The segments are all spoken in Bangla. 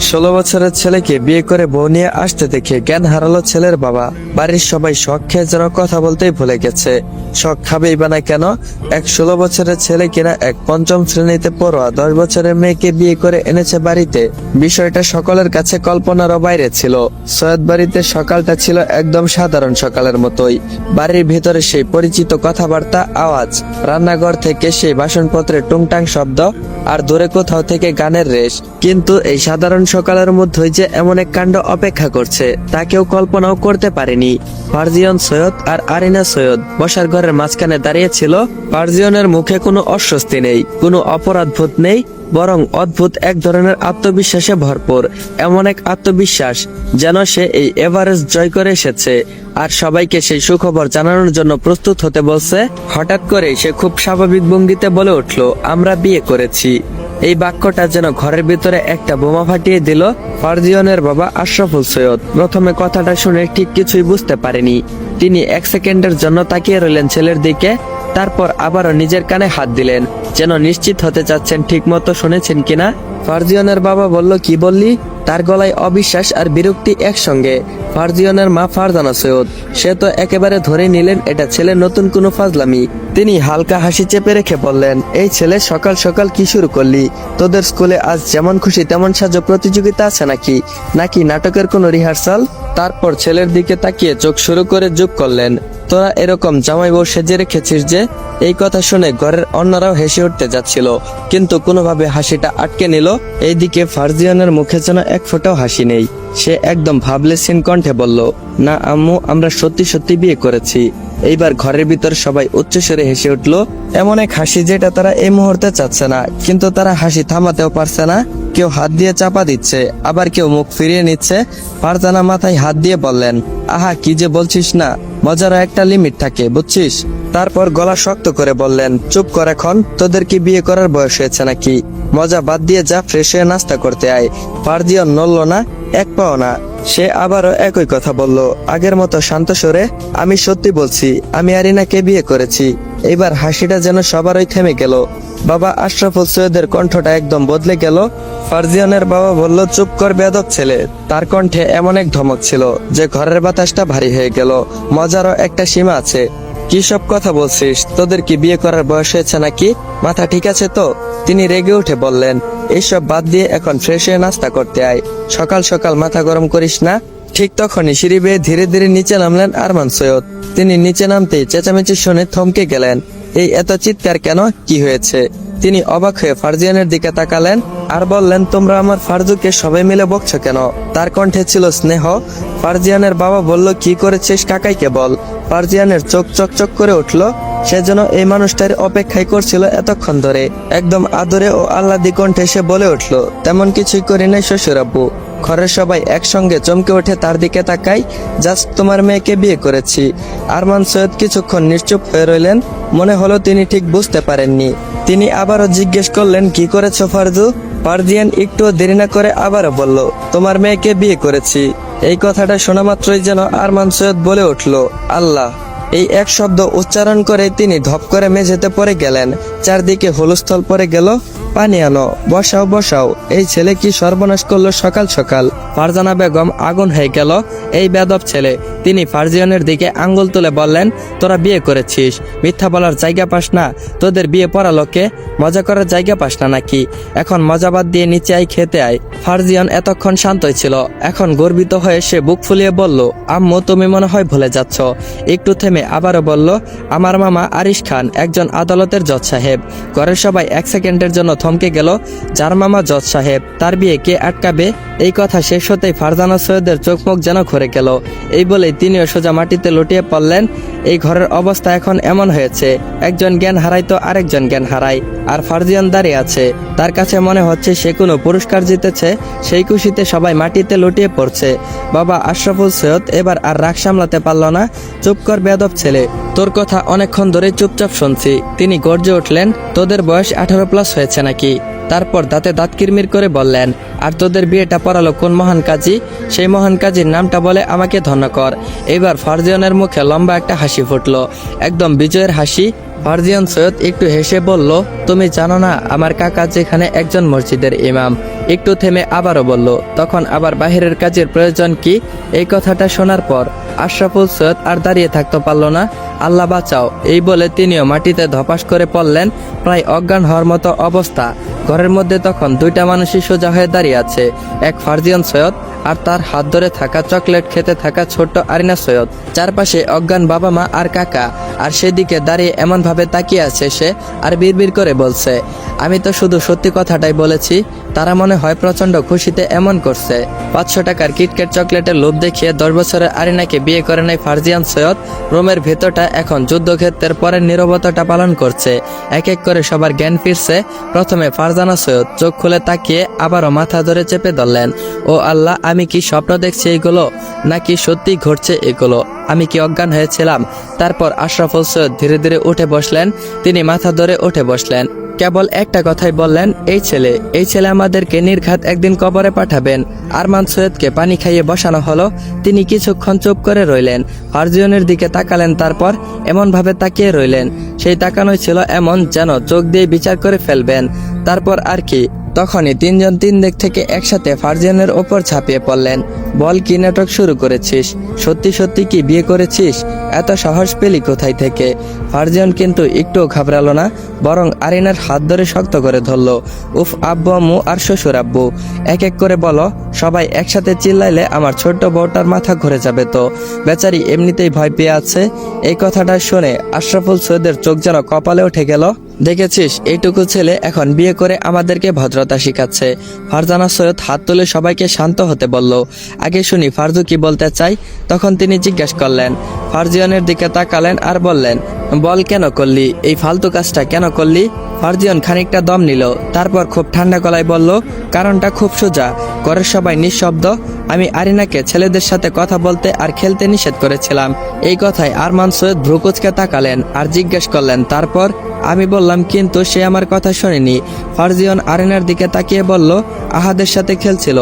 16 বছরের ছেলেকে বিয়ে করে বউ নিয়ে আসতে দেখে জ্ঞান হারালো ছেলের বাবা। বাড়ির সবাই শখ খেয়ে যেন কথা বলতেই ভুলে গেছে। শখ খাবেই বা না কেন? এক 16 বছরের ছেলে কিনা এক পঞ্চম শ্রেণীতে পড়ুয়া 10 বছরের মেয়েকে বিয়ে করে এনেছে বাড়িতে। বিষয়টা সকলের কাছে কল্পনারও বাইরে ছিল। সৈয়দ বাড়িতে সকালটা ছিল একদম সাধারণ সকালের মতোই। বাড়ির ভিতরে সেই পরিচিত কথাবার্তা, আওয়াজ, রান্নাঘর থেকে সেই বাসনপত্রের টুংটাং শব্দ, আর দূরে কোথাও থেকে গানের রেশ। কিন্তু এই সাধারণ সকালের মধ্যেই যে এমন এক কাণ্ড অপেক্ষা করছে তা কেউ কল্পনাও করতে পারেনি। ফারজিয়ন সৈয়দ আর আরিনা সৈয়দ বসার ঘরের মাঝখানে দাঁড়িয়েছিল। ফারজিয়নের মুখে কোনো অস্বস্তি নেই, কোনো অপরাধবোধ নেই, বরং অদ্ভুত এক ধরনের আত্মবিশ্বাসে ভরপুর। এমন এক আত্মবিশ্বাস যেন সে এই এভারেস্ট জয় করে এসেছে আর সবাইকে সেই সুখবর জানানোর জন্য প্রস্তুত হতে বলছে। হঠাৎ করে সে খুব স্বাভাবিক ভঙ্গিতে বলে উঠল, আমরা বিয়ে করেছি। এই বাক্যটা যেন ঘরের ভিতরে একটা বোমা ফাটিয়ে দিল। ফারজিয়নের বাবা আশরাফুল সৈয়দ প্রথমে কথাটা শুনে ঠিক কিছুই বুঝতে পারেনি। তিনি 1 সেকেন্ডের জন্য তাকিয়ে রইলেন ছেলের দিকে, তারপর আবারও নিজের কানে হাত দিলেন, যেন নিশ্চিত হতে চাচ্ছেন ঠিক মতো শুনেছেন কিনা। ফারজিয়নের বাবা বলল, কি বললি? তার গলায় অবিশ্বাস আর বিরক্তি একসঙ্গে। ফারজিয়নের মা ফারজানা সৈয়দ সে তো একেবারে ধরে নিলেন এটা ছেলের নতুন কোনো ফাজলামি। তিনি হালকা হাসি চেপে রেখে বললেন, এই ছেলে সকাল সকাল কি শুরু করলি? তোদের স্কুলে আজ যেমন খুশি তেমন সাজো প্রতিযোগিতা আছে নাকি নাকি নাটকের কোনো রিহার্সাল? তারপর ছেলের দিকে তাকিয়ে চোখ শুরু করে যোগ করলেন, তোরা এরকম জামাই বউ সেজে রেখেছিস যে? এই কথা শুনে ঘরের অন্যরাও হেসে উঠতে যাচ্ছিল, কিন্তু কোনোভাবে হাসিটা আটকে নিল। এইদিকে ফারজিয়ানের মুখে যেন এক ফোঁটাও হাসি নেই। সে একদম ভাবলেশীন কণ্ঠে বলল, না আম্মু, আমরা সত্যি সত্যি বিয়ে করেছি। এইবার ঘরের ভিতর সবাই উচ্চস্বরে হেসে উঠল, এমন এক হাসি যেটা তারা এই মুহূর্তে চাচ্ছে না, কিন্তু তারা হাসি থামাতেও পারছে না। কেউ হাত দিয়ে চাপা দিচ্ছে, আবার কেউ মুখ ফিরিয়ে নিচ্ছে। ফারজানা মাথায় হাত দিয়ে বললেন, আহা, কি যে বলছিস না, মজারও একটা লিমিট থাকে, বুঝছিস? তারপর গলা শক্ত করে বললেন, চুপ কর এখন, তোদের কি বিয়ে করার বয়স হয়েছে নাকি? মজা বাদ দিয়ে যা, ফ্রেশ হয়ে নাস্তা করতে আয়। ফারজিয়ন নড়ল না, এক পাও না। সে আবারও একই কথা বলল, আগের মতো শান্ত স্বরে, আমি সত্যি বলছি, আমি আরিনাকে বিয়ে করেছি। এইবার হাসিটা যেন সবারই থেমে গেল। বাবা আশরাফুল সৈয়দের কণ্ঠটা একদম বদলে গেল। ফারজিয়নের বাবা বলল, চুপ কর বেয়াদব ছেলে। তার কণ্ঠে এমন এক ধমক ছিল যে ঘরের বাতাসটা ভারী হয়ে গেল। মজারও একটা সীমা আছে। কি সব কথা বলছিস? তোদের কি বিয়ে করার বয়স হয়েছে নাকি? মাথা ঠিক আছে তো? তিনি রেগে উঠে বললেন, এইসব বাদ দিয়ে এখন ফ্রেশ হয়ে নাস্তা করতে আয়, সকাল সকাল মাথা গরম করিস না। ঠিক তখনই সিঁড়ি বেয়ে ধীরে ধীরে নিচে নামলেন আরমান সৈয়দ। তিনি নিচে নামতেই চেঁচামেচি শুনে থমকে গেলেন। এই এত চিৎকার কেন? কি হয়েছে? তিনি অবাক হয়ে ফারজিয়ানের দিকে তাকালেন আর বললেন, তোমরা আমার ফারজুকে সবাই মিলে বকছো কেন? তার কণ্ঠে ছিল স্নেহ। ফারজিয়ানের বাবা বলল, কি করেছিস কাকাইকে বল। ফারজিয়ানের চোখ চকচক করে উঠল। সে যেন এই মানুষটার অপেক্ষায় করছিল এতক্ষণ ধরে। একদম আদরে ও আহ্লাদি কণ্ঠে সে বলে উঠল, তেমন কিছুই করি নাই শ্বশুর আব্বু। ঘরের সবাই একসঙ্গে চমকে উঠে তার দিকে তাকায়। জাস্ট তোমার মেয়েকে বিয়ে করেছি। আরমান সৈয়দ কিছুক্ষণ নিশ্চুপ হয়ে রইলেন। মনে হলো তিনি ঠিক বুঝতে পারেননি। তিনি আবারও জিজ্ঞেস করলেন, কি করেছো ফারজু? ফারজিয়ান একটু দেরি না করে আবারও বলল, তোমার মেয়েকে বিয়ে করেছি। এই কথাটা শোনা মাত্রই যেন আরমান সৈয়দ বলে উঠল, আল্লাহ। এই এক শব্দ উচ্চারণ করে তিনি ধপ করে মেঝেতে পড়ে গেলেন। চারদিকে হুলস্থল পড়ে গেল। পানি আনো, বসাও বসাও। এই ছেলে কি সর্বনাশ করলো সকাল সকাল। ফারজানা বেগম আগুন হয়ে গেল। এই বেদব ছেলে। তিনি ফারজিয়ানের দিকে আঙ্গুল তুলে বললেন, তোরা বিয়ে করেছিস, মিথ্যা বলার জায়গা পাস না? তোদের বিয়ে পড়ালো কে? মজা করার জায়গা পাস না নাকি? এখন মজা বাদ দিয়ে নিচে আয়, খেতে আয়। ফারজিয়ান এতক্ষণ শান্তই ছিল, এখন গর্বিত হয়ে সে বুক ফুলিয়ে বলল, আম্মু, তুমি মনে হয় ভুলে যাচ্ছ। একটু থেমে আবারও বলল, আমার মামা আরিশ খান একজন আদালতের জজ সাহেব। ঘরের সবাই 1 সেকেন্ডের জন্য থমকে গেল। যার মামা জজ সাহেব, তার বিয়ে কে আটকাবে? এই কথা শেষ হতেই ফারজানা সৈয়দের চোখ মুখ যেন ঘুরে গেল। এই বলেই তিনিও সোজা মাটিতে লুটিয়ে পড়লেন। এই ঘরের অবস্থা এখন এমন হয়েছে, একজন জ্ঞান হারায় তো আরেকজন জ্ঞান হারায়। আর ফারজিয়ান দাঁড়িয়ে আছে, তার কাছে মনে হচ্ছে সে কোনো পুরস্কার জিতেছে। সেই খুশিতে সবাই মাটিতে লুটিয়ে পড়ছে। বাবা আশরাফুল সৈয়দ এবার আর রাগ সামলাতে পারল না। চুপ কর বেয়াদব ছেলে, তোর কথা অনেকক্ষণ ধরে চুপচাপ শুনছি। তিনি গর্জে উঠলেন, তোদের বয়স 18+ হয়েছে নাকি? তারপর দাঁতে দাঁত কিরমির করে বললেন, আর তোদের বিয়েটা পড়ালো কোন মহান কাজী? সেই মহান কাজীর নামটা বলে আমাকে ধন্য কর। এবার ফারজিয়নের মুখে লম্বা একটা হাসি ফুটলো, একদম বিজয়ের হাসি। ফারজিয়ন সৈয়দ একটু হেসে বলল, তুমি জানো না আমার কাকা যেখানে একজন মসজিদের ইমাম? একটু থেমে আবারও বলল, তখন আবার বাহিরের কাজের প্রয়োজন কি? এই কথাটা শোনার পর আশরাফুল সৈয়দ আর দাঁড়িয়ে থাকতে পারল না। আল্লাহ বাঁচাও, এই বলে তিনিও মাটিতে ধপাস করে পড়লেন, প্রায় অজ্ঞান হওয়ার মতো অবস্থা। ঘরের মধ্যে তখন দুইটা মানুষই সোজা হয়ে দাঁড়িয়ে আছে, এক ফারজিয়ন সৈয়দ আর তার হাত ধরে থাকা চকলেট খেতে থাকা ছোট্ট আরিনা সৈয়দ। চারপাশে অজ্ঞান বাবা মা আর কাকা, আর সেদিকে দাঁড়িয়ে এমন ভাবে তাকিয়ে আছে সে, আর বিড়বিড় করে বলছে, আমি তো শুধু সত্যি কথাটাই বলেছি। তারা মনে হয় প্রচন্ড খুশিতে এমন করছে। 500 টাকার কিটক্যাট চকলেটের লোভ দেখিয়ে 10 বছরের আরিনাকে বিয়ে করে নেয় ফারজিয়ান সৈয়দ। রোমের ভেতরটা এখন যুদ্ধক্ষেত্রের পরের নীরবতাটা পালন করছে। এক এক করে সবার জ্ঞান ফিরছে। প্রথমে ফারজানা সৈয়দ চোখ খুলে তাকিয়ে আবারও মাথা ধরে চেপে ধরলেন, ও আল্লাহ, আমি কি স্বপ্ন দেখছি এগুলো, নাকি সত্যি ঘটছে এগুলো? আমি কি অজ্ঞান হয়েছিলাম? তারপর আশরাফুল সৈয়দ ধীরে ধীরে উঠে বসলেন। তিনি মাথা ধরে উঠে বসলেন, কেবল একটা কথাই বললেন, এই ছেলে আমাদেরকে নির্ঘাত একদিন কবরে পাঠাবেন। আরমান সৈয়দকে পানি খাইয়ে বসানো হলো। তিনি কিছুক্ষণ চুপ করে রইলেন, ফারজিয়নের দিকে তাকালেন, তারপর এমন ভাবে তাকিয়ে রইলেন, সেই তাকানোই ছিল এমন যেন চোখ দিয়ে বিচার করে ফেলবেন। তারপর আর কি, তখনই তিনজন তিন দিক থেকে একসাথে ফারজিয়ানের ওপর ঝাঁপিয়ে পড়লেন। বল, কি নাটক শুরু করেছিস? সত্যি সত্যি কি বিয়ে করেছিস? এত সাহস পেলি কোথায় থেকে? ফারজিয়ান কিন্তু একটুও ঘাবড়ালো না, বরং আরিনার হাত ধরে শক্ত করে ধরলো। উফ, আব্বু আম্মু আর শ্বশুর আব্বু, এক এক করে বলো। সবাই একসাথে চিল্লাইলে আমার ছোট্ট বউটার মাথা ঘুরে যাবে তো। বেচারি এমনিতেই ভয় পেয়ে আছে। এই কথাটা শুনে আশরাফুল সৈয়দের চোখ যেন কপালে উঠে গেল। দেখেছিস, এইটুকু ছেলে এখন বিয়ে করে আমাদেরকে ভদ্রতা শিখাচ্ছে। ফারজানা সৈয়দ হাত তুলে সবাইকে শান্ত হতে বলল। আগে শুনি ফারজু কি বলতে চাই। তখন তিনি জিজ্ঞেস করলেন, ফারজিয়নের দিকে তাকালেন আর বললেন, বল, কেন করলি এই ফালতু কাজটা, কেন করলি? ফারজিয়ন খানিকটা দম নিল, তারপর খুব ঠান্ডা গলায় বলল, কারণটা খুব সোজা। ঘরের সবাই নিঃশব্দ। আমি আরিনাকে ছেলেদের সাথে কথা বলতে আর খেলতে নিষেধ করেছিলাম। এই কথায় আরমান সৈয়দ ভ্রুকুচকে তাকালেন আর জিজ্ঞেস করলেন, তারপর? আমি বললাম, কিন্তু সে আমার কথা শোনেনি। ফারজিয়ন আরিনার দিকে তাকিয়ে বলল, আহাদের সাথে খেলছিল।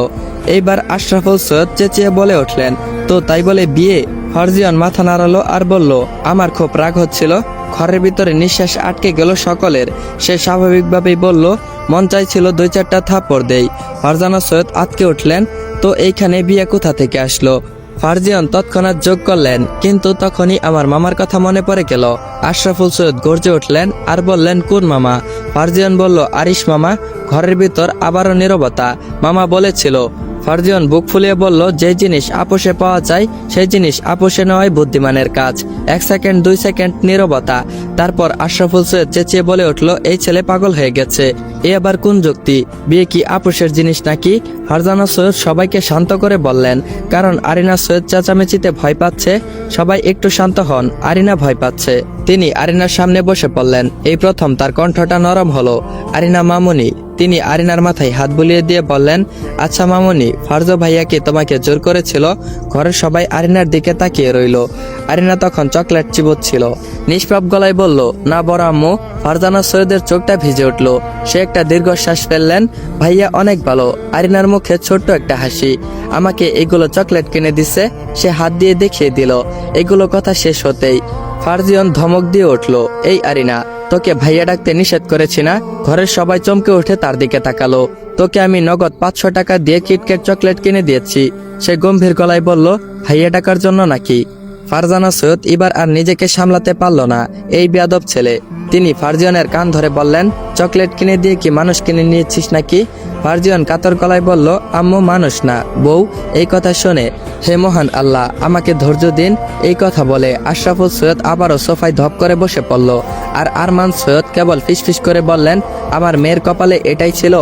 এইবার আশরাফুল সৈয়দ চেঁচিয়ে বলে উঠলেন, তো তাই বলে বিয়ে? ফারজিয়ন মাথা নাড়ালো আর বলল, আমার খুব রাগ হচ্ছিল। ঘরের ভিতরে নিঃশ্বাস আটকে গেল সকলের। সে স্বাভাবিকভাবেই বলল, মন চাইছিল 2-4টা থাপ্পড় দেই। ফারজানা সৈয়দ আটকে উঠলেন, তো এইখানে বিয়ে কোথা থেকে আসলো? ফারজিয়ন তৎক্ষণাৎ যোগ করলেন, কিন্তু তখনই আমার মামার কথা মনে পড়ে গেল। আশরাফুল সৈয়দ গর্জে উঠলেন আর বললেন, কোন মামা? ফারজিয়ন বলল, আরিশ মামা। ঘরের ভিতর আবারও নীরবতা। মামা বলেছিল। ফারজিয়ন বুক ফুলিয়ে বলল, যে জিনিস আপোষে পাওয়া যায় সেই জিনিস আপোষে নেওয়াই বুদ্ধিমানের কাজ। 1 সেকেন্ড 2 সেকেন্ড নীরবতা। তারপর আশরাফুল সৈয়দ চেঁচিয়ে বলে উঠল, এই ছেলে পাগল হয়ে গেছে। এ আবার কোন যুক্তি? বিয়ে কি আপোষের জিনিস নাকি? ফারজানা সৈয়দ সবাইকে শান্ত করে বললেন, কারণ আরিনা সৈয়দ চেঁচামেচিতে ভয় পাচ্ছে। সবাই একটু শান্ত হন, আরিনা ভয় পাচ্ছে। তিনি আরিনার সামনে বসে পড়লেন। এই প্রথম তার কণ্ঠটা নরম হলো, আরিনা মামুনি। তিনি আরিনার মাথায় হাত বুলিয়ে দিয়ে বললেন, আচ্ছা মামুনি, ফারজো ভাইয়া কি তোমাকে জোর করেছিল? ঘরের সবাই আরিনার দিকে তাকিয়ে রইল। আরিনা তখন চকলেট চিবোচ্ছিল। নিষ্পাপ গলায় বলল, না বড় আম্মু। ফারজানা সৈয়দের চোখটা ভিজে উঠল। সে একটা দীর্ঘশ্বাস ফেললেন। ভাইয়া অনেক ভালো। আরিনার মুখে ছোট্ট একটা হাসি। আমাকে এগুলো চকলেট কিনে দিচ্ছে। সে হাত দিয়ে দেখিয়ে দিল। এগুলো কথা শেষ হতেই ফারজিয়ন ধমক দিয়ে উঠল, এই আরিনা, তোকে ভাইয়া ডাকতে নিষেধ করেছি না? ঘরের সবাই চমকে উঠে তার দিকে তাকালো। তোকে আমি নগদ 500 টাকা দিয়ে কিটক্যাট চকলেট কিনে দিয়েছি। সে গম্ভীর গলায় বলল, ভাইয়া ডাকার জন্য নাকি? ফারজানা সৈয়দ এবার আর নিজেকে সামলাতে পারল না। এই বেয়াদব ছেলে। তিনি ফারজিয়নের কান ধরে বললেন, চকলেট কিনে দিয়ে কি মানুষ কিনে নিয়েছিস নাকি? ফারজিয়ন কাতর গলায় বলল, আম্মু মানুষ না, বউ। এই কথা শুনে, হে মহান আল্লাহ, আমাকে ধৈর্য দিন। এই কথা বলে আশরাফুল সৈয়দ আবারও সোফায় ধপ করে বসে পড়ল। আর আরমান সৈয়দ কেবল ফিসফিস করে বললেন, আমার মেয়ের কপালে এটাই ছিল।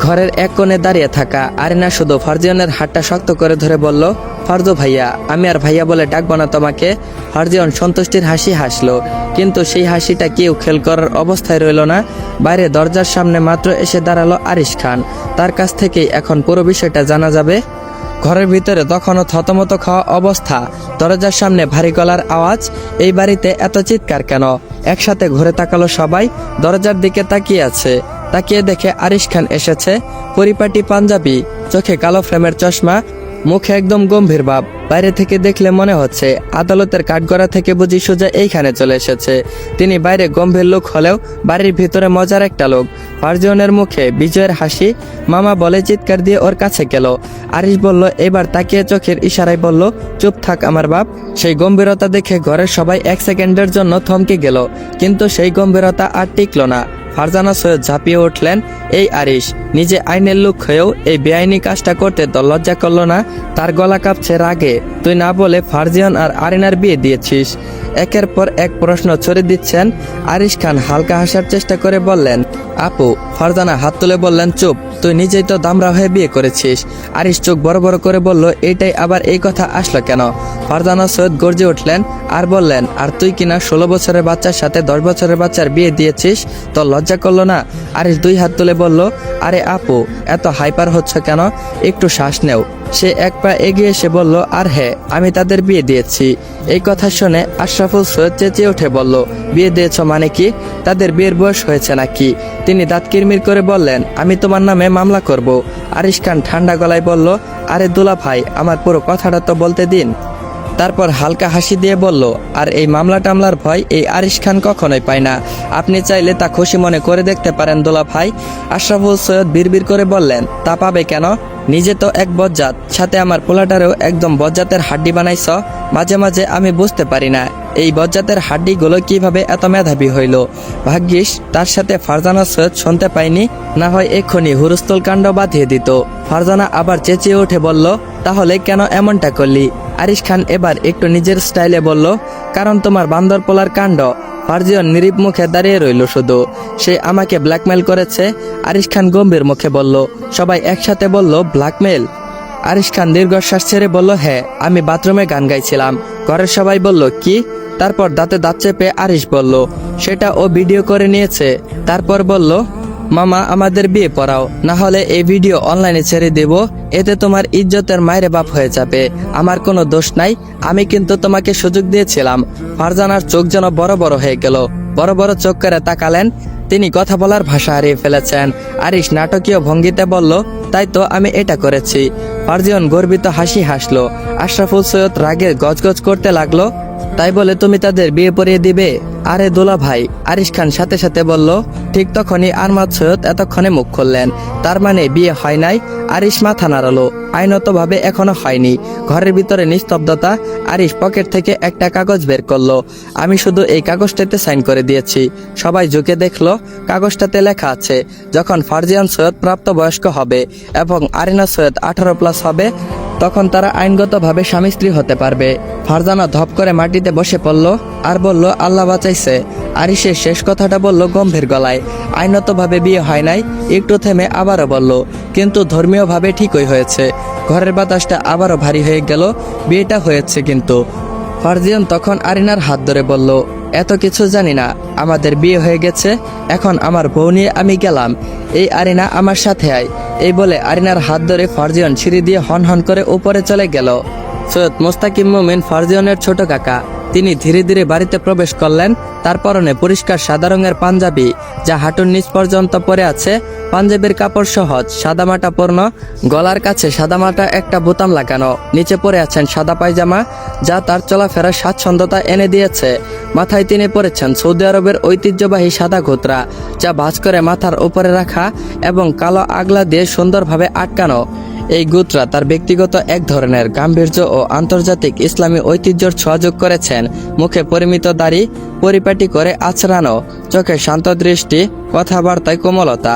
ঘরের এক কোণে দাঁড়িয়ে থাকা আরিনা শুধু ফারজিয়নের হাতটা শক্ত করে ধরে বলল, ফারজু ভাইয়া, আমি আর ভাইয়া বলে ডাকবো না তোমাকে। ফারজিয়ন সন্তুষ্টির হাসি হাসলো, কিন্তু সেই হাসিটা কেউ খেল করার অবস্থায় রইল না। বাইরে দরজার সামনে মাত্র এসে দাঁড়ালো আরিশ খান। তার কাছ থেকেই এখন পুরো বিষয়টা জানা যাবে। ঘরের ভিতরে তখনও থতমত খাওয়া অবস্থা। দরজার সামনে ভারী গলার আওয়াজ। এই বাড়িতে এত চিৎকার কেন? একসাথে ঘুরে তাকালো সবাই। দরজার দিকে তাকিয়ে আছে। তাকিয়ে দেখে আরিশ খান এসেছে। পরিপাটি পাঞ্জাবি, চোখে কালো ফ্রেমের চশমা, মুখে একদম গম্ভীর ভাব। বাইরে থেকে দেখলে মনে হচ্ছে আদালতের কাঠগড়া থেকে বুঝি সোজা এইখানে চলে এসেছে। তিনি বাইরে গম্ভীর লোক হলেও বাড়ির ভিতরে মজার একটা লোক। ফারজানের মুখে বিজয়ের হাসি। মামা বলে চিৎকার দিয়ে ওর কাছে গেল। আরিশ বলল, এবার তাকিয়ে চোখের ইশারায় বলল, চুপ থাক আমার বাপ। সেই গম্ভীরতা দেখে ঘরের সবাই 1 সেকেন্ডের জন্য থমকে গেল, কিন্তু সেই গম্ভীরতা আর টিকল না। ফারজানা সৈয়দ ঝাঁপিয়ে উঠলেন, এই আরিশ, নিজে আইনের লোক হয়েও এই বেআইনি কাজটা করতে তো লজ্জা করলো না? তার গলা কাঁপছে রাগে। তুই না বলে ফারজিয়ান আর আরিনার বিয়ে দিয়েছিস। একের পর এক প্রশ্ন ছড়ে দিচ্ছেন। আরিশ খান হালকা হাসার চেষ্টা করে বললেন, আপু। ফারজানা হাত তুলে বললেন, চুপ, তুই নিজেই তো দামরা হয়ে বিয়ে করেছিস। আরিশ চোখ বড় বড় করে বলল, এইটাই আবার এই কথা আসলো কেন? ফারজানা সৈয়দ গর্জে উঠলেন আর বললেন, আর তুই কিনা 16 বছরের বাচ্চার সাথে 10 বছরের বাচ্চার বিয়ে দিয়েছিস, তো লজ্জা করলো না? আরিশ 2 হাত তুলে বলল, আরে আপু, এত হাইপার হচ্ছে কেন? একটু শ্বাস নেও। সে এক পা এগিয়ে এসে বলল, আর হ্যাঁ, আমি তাদের বিয়ে দিয়েছি। এই কথা শুনে আশরাফুল সৈয়দ চেঁচিয়ে উঠে বলল, বিয়ে দিয়েছ মানে কি? তাদের বিয়ের বয়স হয়েছে নাকি? তিনি দাঁত কিরমির করে বললেন, আমি তোমার নামে মামলা করব। আরিশ খান ঠান্ডা গলায় বলল, আরে দুলা ভাই, আমার পুরো কথাটা তো বলতে দিন। তারপর হালকা হাসি দিয়ে বলল, আর এই মামলা টামলার ভয় এই আরিশ খান কখনোই পায় না। আপনি চাইলে তা খুশি মনে করে দেখতে পারেন দুলা ভাই। আশরাফুল সৈয়দ বিড়বিড় করে বললেন, তা পাবে কেন? নিজে তো এক বজ্জাত, সাথে আমার পোলাটারেও একদম বজ্জাতের হাড্ডি বানাইছ। মাঝে মাঝে আমি বুঝতে পারি না এই বজ্জাতের হাড্ডিগুলো কিভাবে এত মেধাবী হইল। ভাগ্যিস তার সাথে ফারজানা সৈয়দ শুনতে পাইনি, না হয় এক্ষুনি হুরুস্থল কাণ্ড বাঁধিয়ে দিত। ফারজানা আবার চেঁচিয়ে উঠে বলল, তাহলে কেন এমনটা করলি? আরিশ খান এবার একটু নিজের স্টাইলে বলল, কারণ তোমার বান্দর পোলার কাণ্ড। ফারজিয়ন নিরীব মুখে দাঁড়িয়ে রইল শুধু। সে আমাকে ব্ল্যাকমেল করেছে। আরিশ খান গম্ভীর মুখে বলল। সবাই একসাথে বলল, ব্ল্যাকমেল? আরিশ খান দীর্ঘশ্বাস ছেড়ে বলল, হ্যাঁ, আমি বাথরুমে গান গাইছিলাম। ঘরের সবাই বলল, কি? তারপর দাঁতে দাঁত চেপে আরিশ বলল, সেটা ও ভিডিও করে নিয়েছে। তারপর বলল, মামা, আমাদের বিয়ে পড়াও, না হলে এই ভিডিও অনলাইনে ছেড়ে দেব। এতে তোমার ইজ্জতের মায়ের বাপ হয়ে যাবে। আমার কোনো দোষ নাই, আমি কিন্তু তোমাকে সুযোগ দিয়েছিলাম। ফারজানার চোখ যেন বড় বড় হয়ে গেল। বড় বড় চোখ করে তাকালেন। তিনি কথা বলার ভাষা হারিয়ে ফেলেছেন। আরিশ নাটকীয় ভঙ্গিতে বলল, তাই তো আমি এটা করেছি। ফারজিয়ন গর্বিত হাসি হাসলো। আশরাফুল সৈয়দ রাগে গজগজ করতে লাগলো, তাই বলে তুমি তাদের বিয়ে পড়িয়ে দিবে? আরে দোলা ভাই, আরিশ খান সাথে সাথে বলল। ঠিক তখনই আরমাদ সৈয়দ এতক্ষণে মুখ খুললেন। তার মানে বিয়ে হয় নাই? আরিশ মাথা নাড়ালো। আইনতভাবে এখনো হয়নি। ঘরের ভিতরে নিস্তব্ধতা। আরিশ পকেট থেকে একটা কাগজ বের করলো। আমি শুধু এই কাগজটাতে সাইন করে দিয়েছি। সবাই ঝুঁকে দেখলো। কাগজটাতে লেখা আছে, যখন ফারজিয়ান সৈয়দ প্রাপ্তবয়স্ক হবে এবং আরিনা সৈয়দ 18+ হবে, তখন তারা আইনগতভাবে স্বামী স্ত্রী হতে পারবে। ফারজানা ধপ করে মাটিতে বসে পড়ল আর বলল, আল্লাহ বাঁচাইছে। আরিশের শেষ কথাটা বলল গম্ভীর গলায়। আইনতভাবে বিয়ে হয় নাই। একটু থেমে আবারও বলল, কিন্তু ধর্মীয়ভাবে ঠিকই হয়েছে। ঘরের বাতাসটা আবারও ভারী হয়ে গেল। বিয়েটা হয়েছে কিন্তু। ফারজিয়ান তখন আরিনার হাত ধরে বলল, এত কিছু জানি না, আমাদের বিয়ে হয়ে গেছে। এখন আমার বউ নিয়ে আমি গেলাম। এই আরিনা, আমার সাথে আয়। এই বলে আরিনার হাত ধরে ফারজিয়ান সিঁড়ি দিয়ে হন হন করে উপরে চলে গেল। সৈয়দ মোস্তাকিম মুমিন ফারজিয়ানের ছোট কাকা। তিনি ধীরে ধীরে বাড়িতে প্রবেশ করলেন। তার পরনে পরিষ্কার সাদা রঙের পাঞ্জাবি, যা হাঁটুর নিচ পর্যন্ত পরে আছে। পাঞ্জাবির কাপড় সহজ, সাদামাটা পূর্ণ। গলার কাছে সাদামাটা একটা বোতাম লাগানো। নিচে পরে আছেন সাদা পায়জামা, যা তার চলাফেরার স্বাচ্ছন্দ্যতা এনে দিয়েছে। মাথায় তিনি পরেছেন সৌদি আরবের ঐতিহ্যবাহী সাদা ঘোতরা, যা ভাঁজ করে মাথার উপরে রাখা এবং কালো আগলা দিয়ে সুন্দরভাবে আটকানো। এই গুত্রা তার ব্যক্তিগত এক ধরনের গাম্ভীর্য ও আন্তর্জাতিক ইসলামী ঐতিহ্যর ছোঁয়া যোগ করেছেন। মুখে পরিমিত দাড়ি, পরিপাটি করে আছড়ানো, চোখে শান্ত দৃষ্টি, কথাবার্তায় কোমলতা,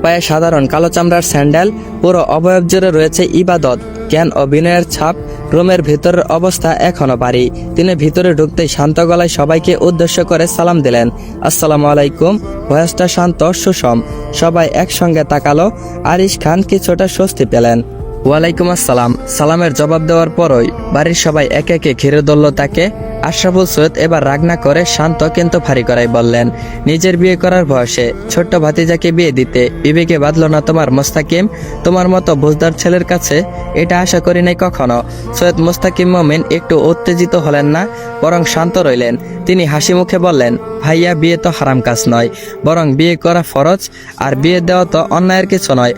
পায়ে সাধারণ কালো চামড়ার স্যান্ডেল। পুরো অবয়ব জুড়ে রয়েছে ইবাদত, জ্ঞান ও বিনয়ের ছাপ। রুমের ভিতরের অবস্থা এখনো ভারী। তিনি ভিতরে ঢুকতেই শান্ত গলায় সবাইকে উদ্দেশ্য করে সালাম দিলেন, আসসালামু আলাইকুম। ভয়েসটা শান্ত, সুষম। সবাই একসঙ্গে তাকালো। আরিশ খান কিছুটা স্বস্তি পেলেন। ওয়ালাইকুম আসসালাম। সালামের জবাব দেওয়ার পরই বাড়ির সবাই একে একে ঘিরে ধরল তাকে। আশরাফুল সৈয়দ এবার রাগ না করে শান্ত কিন্তু ভারী করাই বললেন, নিজের বিয়ে করার বয়সে ছোট্ট ভাতিজাকে বিয়ে দিতে বিবেকে বাঁধলো না তোমার মোস্তাকিম? তোমার মতো বুঝদার ছেলের কাছে এটা আশা করি নাই কখনো। সৈয়দ মোস্তাকিম মোমিন একটু উত্তেজিত হলেন না, বরং শান্ত রইলেন। তিনি হাসি মুখে বললেন, ভাইয়া, বিয়ে তো হারাম কাজ নয়, বরং বিয়ে করা ফরজ, আর বিয়ে দেওয়া তো অন্যায়ের কিছু নয়।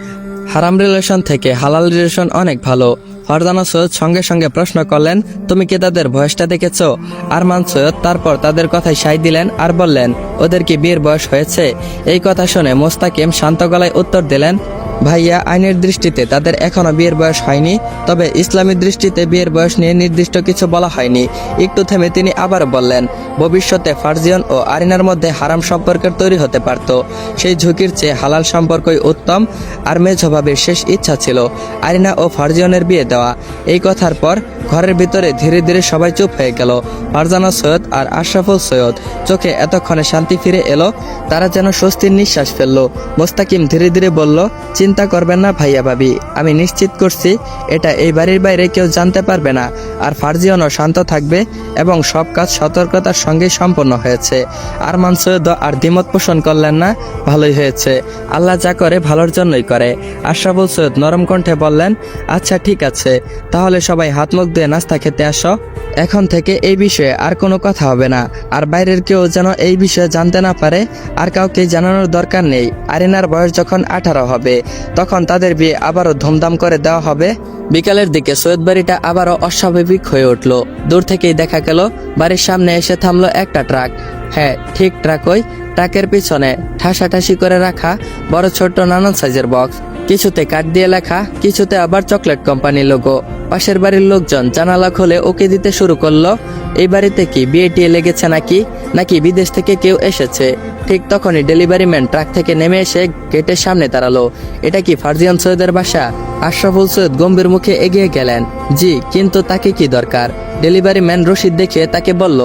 হারাম রিলেশন থেকে হালাল রিলেশন অনেক ভালো। ফারজানা সৈয়দ সঙ্গে সঙ্গে প্রশ্ন করলেন, তুমি কি তাদের বয়সটা দেখেছ? আরমান সৈয়দ তারপর তাদের কথায় সায় দিলেন আর বললেন, ওদের কি বিয়ের বয়স হয়েছে? এই কথা শুনে মোস্তাকিম শান্ত গলায় উত্তর দিলেন, ভাইয়া, আইনের দৃষ্টিতে তাদের এখনো বিয়ের বয়স হয়নি, তবে ইসলামী দৃষ্টিতে বিয়ের বয়স নিয়ে নির্দিষ্ট কিছু বলা হয়নি। একটু থেমে তিনি আবার বললেন, ভবিষ্যতে ফারজিয়ন ও আরিনার মধ্যে হারাম সম্পর্কের তৈরি হতে পারত। সেই ঝুঁকির চেয়ে হালাল সম্পর্কই উত্তম। আর মেজভাবের শেষ ইচ্ছা ছিল আরিনা ও ফারজিয়নের বিয়ে দেওয়া। এই কথার পর ঘরের ভিতরে ধীরে ধীরে সবাই চুপ হয়ে গেল। ফারজানা সৈয়দ আর আশরাফুল সৈয়দ চোখে এতক্ষণে শান্তি ফিরে এলো। তারা যেন স্বস্তির নিঃশ্বাস ফেললো। মোস্তাকিম ধীরে ধীরে বলল, চিন্তা করবেন না ভাইয়া ভাবি, আমি নিশ্চিত করছি এটা এই বাড়ির বাইরে কেউ জানতে পারবে না। আর ফারজিয়নও শান্ত থাকবে এবং সব কাজ সতর্কতার সঙ্গে সম্পন্ন হয়েছে। আরমান সৈয়দ আর দ্বিমত পোষণ করলেন না, ভালোই হয়েছে, আল্লাহ যা করে ভালোর জন্যই করে। আশরাফুল সৈয়দ নরম কণ্ঠে বললেন, আচ্ছা ঠিক আছে, তাহলে সবাই হাত মুখ দিয়ে নাস্তা খেতে আসো। এখন থেকে এই বিষয়ে আর কোনো কথা হবে না, আর বাইরের কেউ যেন এই বিষয়ে জানতে না পারে, আর কাউকে জানানোর দরকার নেই। আরিনার বয়স যখন 18 হবে তখন তাদের বিয়ে আবারও ধুমধাম করে দেওয়া হবে। বিকালের দিকে সৈয়দ বাড়িটা আবারও অস্বাভাবিক হয়ে উঠল। দূর থেকেই দেখা গেল বাড়ির সামনে এসে থামলো একটা ট্রাক। হ্যাঁ, ঠিক ট্রাকই। ট্রাকের পিছনে ঠাসাঠাসি করে রাখা বড় ছোট্ট নানান সাইজের বক্স, কিছুতে কাঠ দিয়ে লেখা, কিছুতে আবার চকলেট কোম্পানি লোগো। পাশের বাড়ির লোকজন জানালা খুলে ওকে দিতে শুরু করলো। এই বাড়িতে কি বিয়ে টিয়ে লেগেছে নাকি বিদেশ থেকে কেউ এসেছে? ঠিক তখনই ডেলিভারি ম্যান ট্রাক থেকে নেমে এসে গেটের সামনে দাঁড়ালো। এটা কি ফারজিয়ান সৈয়দের বাসা? আশরাফুল সৈয়দ গম্ভীর মুখে এগিয়ে গেলেন। জি, কিন্তু তাকে কি দরকার? ডেলিভারি ম্যান রশিদ দেখে তাকে বলল,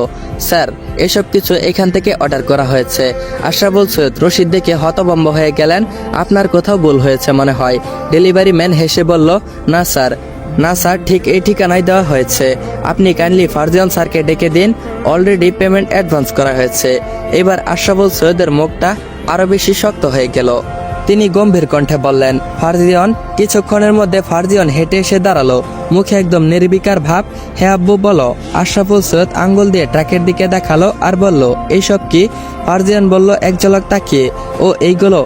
স্যার, এসব কিছু এখান থেকে অর্ডার করা হয়েছে। আশরাফুল সৈয়দ রশিদ দেখে হতভম্ব হয়ে গেলেন। আপনার কোথাও ভুল হয়েছে মনে হয়। ডেলিভারি ম্যান হেসে বলল, না স্যার, ঠিক এই ঠিকানায় দেওয়া হয়েছে। আপনি কাইন্ডলি ফারজিয়ান স্যারকে ডেকে দিন, অলরেডি পেমেন্ট অ্যাডভান্স করা হয়েছে। এবার আশরাফুল সৈয়দের মুখটা আরো বেশি শক্ত হয়ে গেল। তিনি গম্ভীর কণ্ঠে বললেন, ফারজিয়ন। কিছুক্ষণের মধ্যে ফারজিয়ন হেঁটে এসে দাঁড়ালো, মুখে একদম নির্বিকার ভাব। হে আব্বু, বলো। আশরাফুল সৈয়দ আঙ্গুল দিয়ে ট্রাকের দিকে দেখালো আর বলল, এইসব কি? ফারজিয়ন বলল এক ঝলক তাকিয়ে, ও এইগুলো।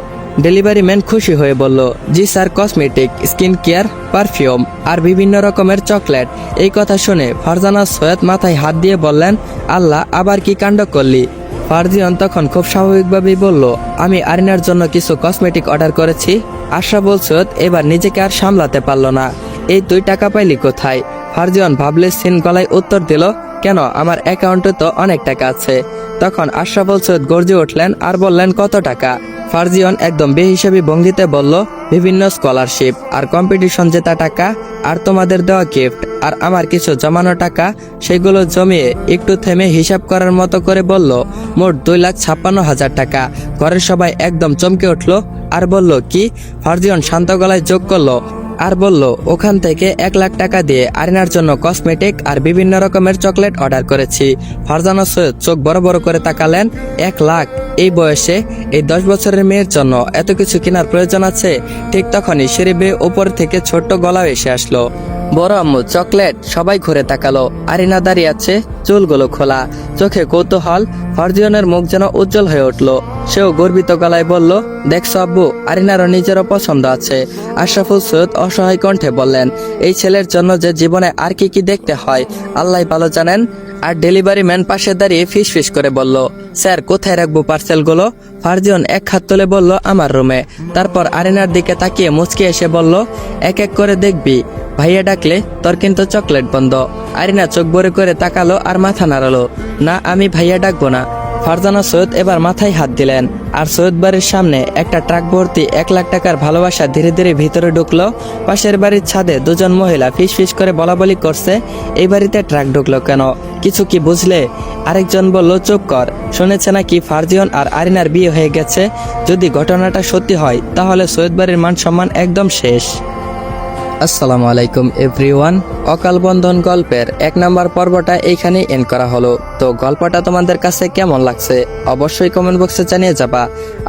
ডেলিভারি ম্যান খুশি হয়ে বলল, জি sir, cosmetic, skin care, perfume আর বিভিন্ন রকমের চকলেট। এই কথা শুনে ফারজানা সৈয়দ মাথায় হাত দিয়ে বললেন, আল্লাহ, আবার কি কাণ্ড করলি? ফারজিয়ন তখন খুব স্বাভাবিকভাবেই বলল, আমি আরিনার জন্য কিছু কসমেটিক অর্ডার করেছি। আশরাফুল সৈয়দ এবার নিজেকে আর সামলাতে পারল না। এই তুই টাকা পাইলি কোথায়? ফারজিয়ন ভাবলে সিন গলায় উত্তর দিল, কেন, আমার অ্যাকাউন্টে তো অনেক টাকা আছে। তখন আশরাফুল সৈয়দ গর্জে উঠলেন আর বললেন, কত টাকা? ফারজিয়ন একদম বেহিসাবি ভঙ্গিতে বলল, বিভিন্ন স্কলারশিপ আর কম্পিটিশন জেতা টাকা, আর তোমাদের দেওয়া গিফট, আর আমার কিছু জমানো টাকা, সেগুলো জমিয়ে একটু থেমে হিসাব করার মতো করে বলল, মোট 2,56,000 টাকা। ঘরের সবাই একদম চমকে উঠল আর বলল, কি? ফারজিয়ন শান্ত গলায় যোগ করলো আর বলল, ওখান থেকে 1 লাখ টাকা দিয়ে আরিনার জন্য কসমেটিক আর বিভিন্ন রকমের চকলেট অর্ডার করেছি। ফারজানা সৈয়দ চোখ বড় বড় করে তাকালেন। 1 লাখ? এই বয়সে এই 10 বছরের মেয়ের জন্য এত কিছু কেনার প্রয়োজন আছে? ঠিক তখনই সিঁড়ি বেয়ে উপর থেকে ছোট্ট গলাও এসে আসলো। বড় আম্মু, চকলেট। সবাই ঘুরে তাকালো। আরিনা দাঁড়িয়ে আছে, চুলগুলো খোলা, চোখে কৌতূহল। ফারজিয়নের মুখ যেন উজ্জ্বল হয়ে উঠল। সেও গর্বিত গলায় বলল, দেখছো আব্বু, আরিনারও নিজেরও পছন্দ আছে। আশরাফুল সৈয়দ অসহায় কণ্ঠে বললেন, এই ছেলের জন্য যে জীবনে আর কি কি দেখতে হয় আল্লাহ ভালো জানেন। আর ডেলিভারি ম্যান পাশে দাঁড়িয়ে ফিস ফিস করে বলল, স্যার, কোথায় রাখবো পার্সেলগুলো? ফারজিয়ন এক হাত তুলে বলল, আমার রুমে। তারপর আরিনার দিকে তাকিয়ে মুচকি এসে বলল, এক এক করে দেখবি, ভাইয়া ডাকলে তোর কিন্তু চকলেট বন্ধ। আরিনা চোখ বড় করে তাকালো আর মাথা নাড়ালো, না, আমি ভাইয়া ডাকবো না। ফারজানা সৈয়দ এবার মাথায় হাত দিলেন, আর সৈয়দ বাড়ির সামনে একটা ট্রাক ভর্তি 1 লাখ টাকার ভালোবাসা ধীরে ধীরে ভিতরে ঢুকলো। পাশের বাড়ির ছাদে দুজন মহিলা ফিস ফিস করে বলাবলি করছে, এই বাড়িতে ট্রাক ঢুকলো কেন? কিছু কি বুঝলে? আরেকজন বলল, চুপ কর, শুনেছে নাকি ফারজিয়ন আর আরিনার বিয়ে হয়ে গেছে? যদি ঘটনাটা সত্যি হয় তাহলে সৈয়দ বাড়ির মান সম্মান একদম শেষ। আসসালামু আলাইকুম এভরিওয়ান। অকাল বন্ধন গল্পের 1 নম্বর পর্বটা এইখানে এন্ড করা হলো। তো গল্পটা তোমাদের কাছে কেমন লাগছে অবশ্যই কমেন্ট বক্সে জানিয়ে যাবা।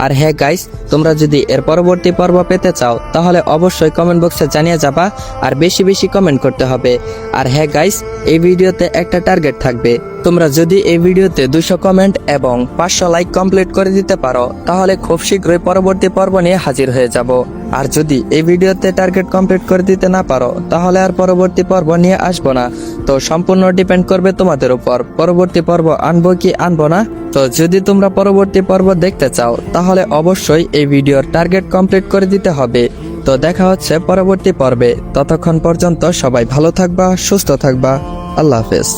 আর হ্যাঁ গাইস, তোমরা যদি এর পরবর্তী পর্ব পেতে চাও তাহলে অবশ্যই কমেন্ট বক্সে জানিয়ে যাবা, আর বেশি বেশি কমেন্ট করতে হবে। আর হ্যাঁ গাইস, এই ভিডিওতে একটা টার্গেট থাকবে। তোমরা যদি এই ভিডিওতে 200 কমেন্ট এবং 500 লাইক কমপ্লিট করে দিতে পারো তাহলে খুব শীঘ্রই পরবর্তী পর্ব নিয়ে হাজির হয়ে যাব। আর যদি এই ভিডিওতে টার্গেট কমপ্লিট করে দিতে না পারো তাহলে আর পরবর্তী পর্ব নিয়ে আসবো না। তো সম্পূর্ণ ডিপেন্ড করবে তোমাদের উপর, পরবর্তী পর্ব আনবো কি আনবো না। তো যদি তোমরা পরবর্তী পর্ব দেখতে চাও তাহলে অবশ্যই এই ভিডিওর টার্গেট কমপ্লিট করে দিতে হবে। তো দেখা হচ্ছে পরবর্তী পর্বে, ততক্ষণ পর্যন্ত সবাই ভালো থাকবা, সুস্থ থাকবা। আল্লাহ হাফেজ।